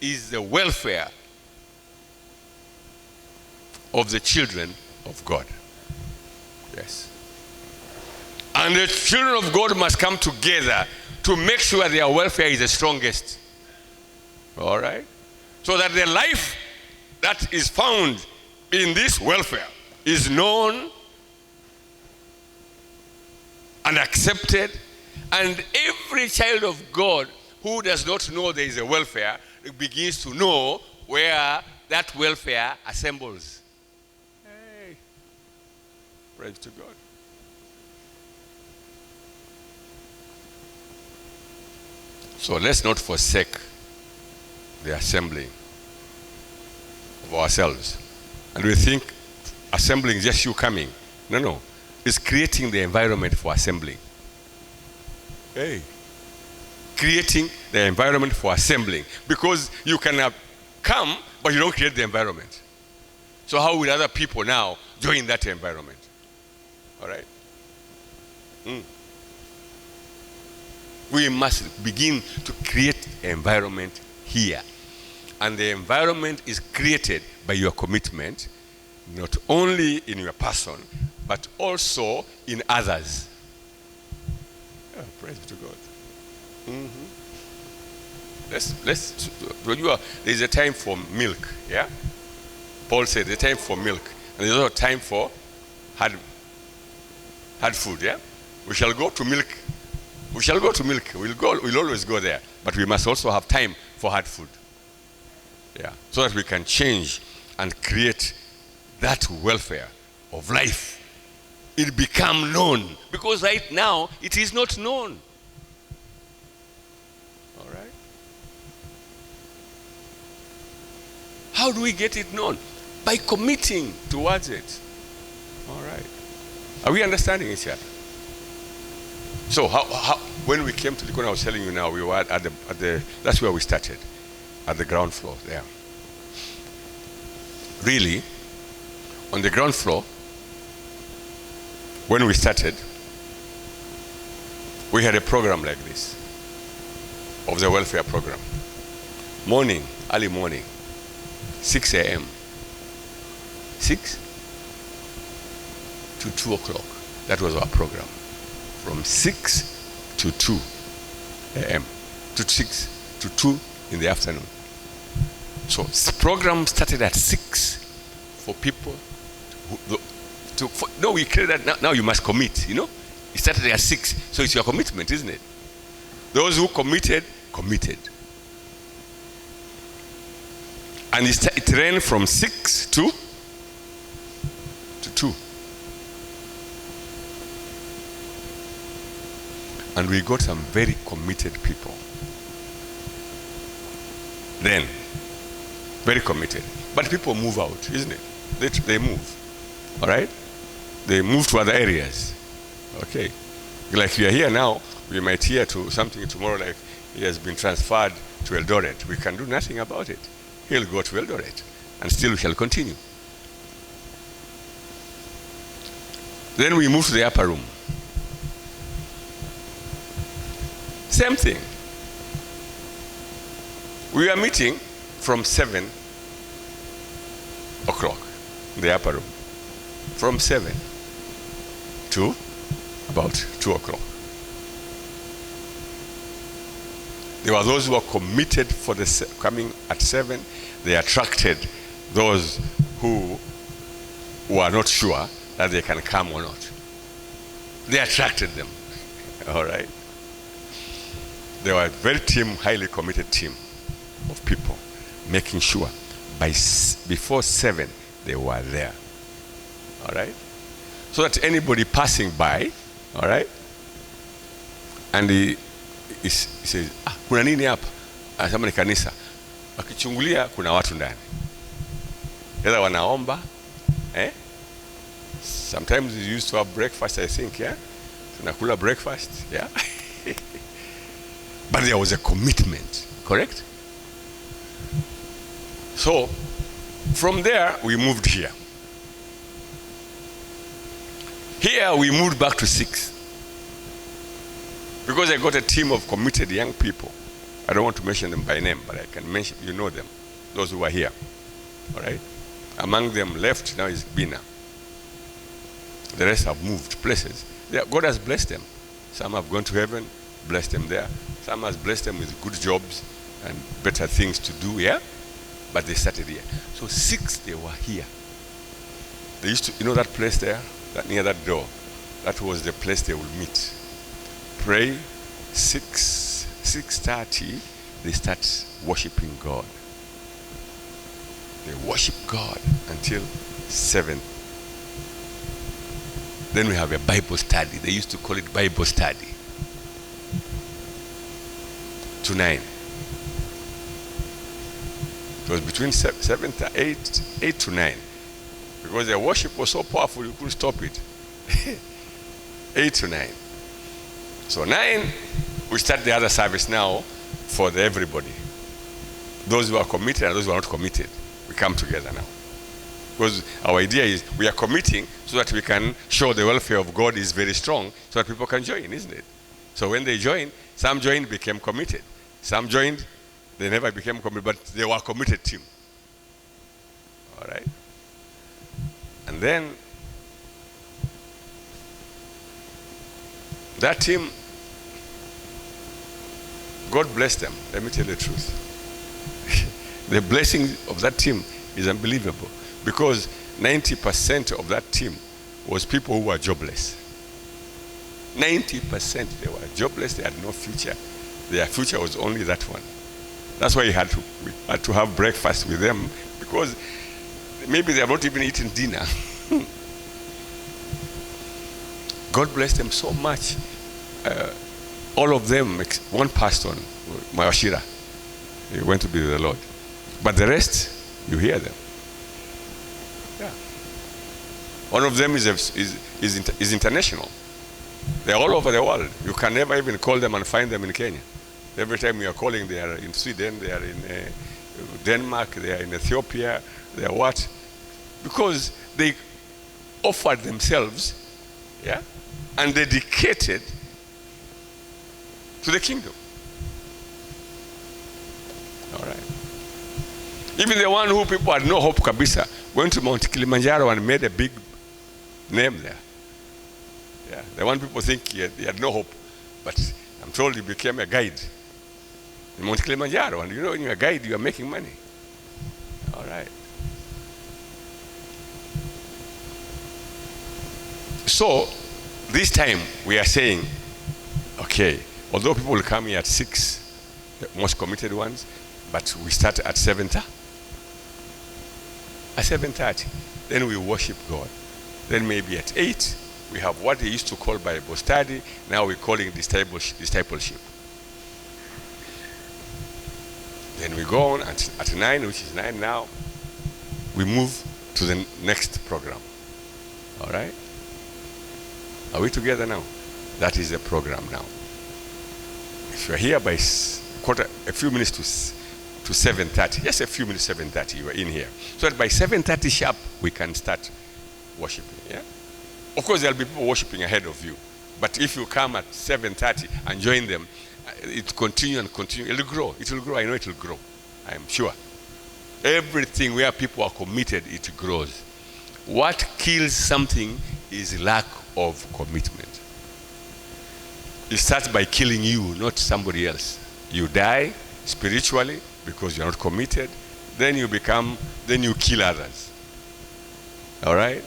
is the welfare of the children of God. Yes. And the children of God must come together to make sure their welfare is the strongest. All right? So that the life that is found in this welfare is known and accepted, and every child of God who does not know there is a welfare begins to know where that welfare assembles. Hey, praise to God. So let's not forsake the assembling of ourselves. And we think assembling is just you coming. No. It's creating the environment for assembling. Hey. Creating the environment for assembling. Because you can come, but you don't create the environment. So how will other people now join that environment? All right? We must begin to create environment here. And the environment is created by your commitment, not only in your person, but also in others. Oh, praise be to God. There's a time for milk, yeah? Paul said there's a time for milk, and there's also a time for hard food, yeah? We shall go to milk. We'll always go there. But we must also have time for hard food. Yeah. So that we can change and create that welfare of life. It become known. Because right now, it is not known. All right? How do we get it known? By committing towards it. All right. Are we understanding each other? So how when we came to Likoni, I was telling you now, we were at the that's where we started, at the ground floor there. Really, on the ground floor, when we started, we had a program like this, of the welfare program. Morning, early morning, 6 a.m. 6 to 2 o'clock. That was our program. From 6 to 2 a.m. to 6 to 2 in the afternoon. So this program started at 6 for people we created that now you must commit, you know. It started at 6, so it's your commitment, isn't it? Those who committed. And it ran from 6 to 2. And we got some very committed people. Then, very committed. But people move out, isn't it? They move, all right? They move to other areas, okay? Like we are here now, we might hear to something tomorrow like he has been transferred to Eldoret. We can do nothing about it. He'll go to Eldoret, and still we shall continue. Then we move to the upper room. Same thing. We are meeting from 7 o'clock in the upper room. From 7 to about 2 o'clock. There were those who were committed for the coming at 7. They attracted those who were not sure that they can come or not. They attracted them. All right? They were a very highly committed team of people, making sure before 7 they were there. All right? So that anybody passing by, all right, and he says, kuna nini hapa? Anasema ni kanisa. Akichungulia kuna watu ndani. Either wanaomba, sometimes we used to have breakfast, I think, yeah? Tunakula breakfast, yeah? But there was a commitment, correct? So, from there, we moved here. Here, we moved back to 6. Because I got a team of committed young people. I don't want to mention them by name, but I can mention, you know them, those who are here. All right? Among them left now is Bina. The rest have moved places. God has blessed them. Some have gone to heaven, blessed them there. Some has blessed them with good jobs and better things to do, yeah? But they started here. So 6, they were here. They used to, you know that place there, that near that door? That was the place they would meet. Pray, 6:30, they start worshiping God. They worship God until 7. Then we have a Bible study. They used to call it Bible study. To 9. It was between 8 to 9. Because their worship was so powerful, you couldn't stop it. 8 to 9. So 9, we start the other service now for everybody. Those who are committed and those who are not committed. We come together now. Because our idea is we are committing so that we can show the welfare of God is very strong so that people can join, isn't it? So when they join, some joined, became committed. Some joined, they never became committed, but they were a committed team. All right? And then that team, God bless them. Let me tell you the truth. The blessing of that team is unbelievable because 90% of that team was people who were jobless. 90% they were jobless, they had no future. Their future was only that one. That's why we had to have breakfast with them because maybe they have not even eaten dinner. God blessed them so much. All of them, one pastor, Mayashira, he went to be with the Lord. But the rest, you hear them. Yeah. One of them is international. They're all over the world. You can never even call them and find them in Kenya. Every time you are calling, they are in Sweden, they are in Denmark, they are in Ethiopia, they are what? Because they offered themselves, yeah, and dedicated to the kingdom. All right. Even the one who people had no hope, Kabisa, went to Mount Kilimanjaro and made a big name there. Yeah, the one people think he had no hope, but I'm told he became a guide in Mount Kilimanjaro, and you know when you're a guide, you are making money. All right. So, this time we are saying, okay, although people will come here at 6, the most committed ones, but we start at 7:30. At 7:30, then we worship God. Then maybe at 8, we have what they used to call Bible study. Now we're calling discipleship. Then we go on at 9, which is 9 now. We move to the next program. All right? Are we together now? That is the program now. If you're here by a few minutes to 7:30, just a few minutes 7:30, you are in here. So that by 7:30 sharp, we can start worshiping. Yeah? Of course, there'll be people worshiping ahead of you. But if you come at 7:30 and join them, it continue and continue. It'll grow. It will grow. I know it will grow. I'm sure. Everything where people are committed, it grows. What kills something is lack of commitment. It starts by killing you, not somebody else. You die spiritually because you're not committed. Then you kill others. All right?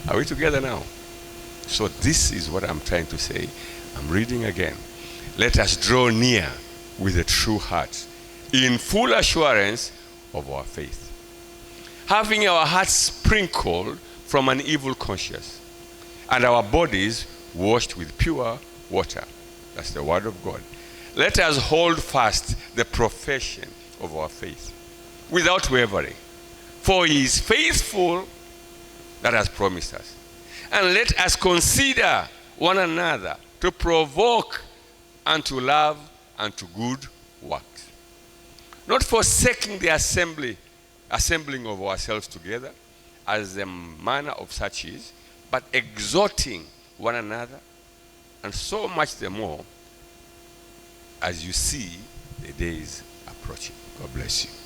Are we together now? So this is what I'm trying to say. I'm reading again. Let us draw near with a true heart, in full assurance of our faith, having our hearts sprinkled from an evil conscience, and our bodies washed with pure water. That's the word of God. Let us hold fast the profession of our faith without wavering, for he is faithful that has promised us. And let us consider one another to provoke unto love and to good works, not forsaking the assembling of ourselves together, as the manner of such is, but exhorting one another, and so much the more as you see the days approaching. God bless you.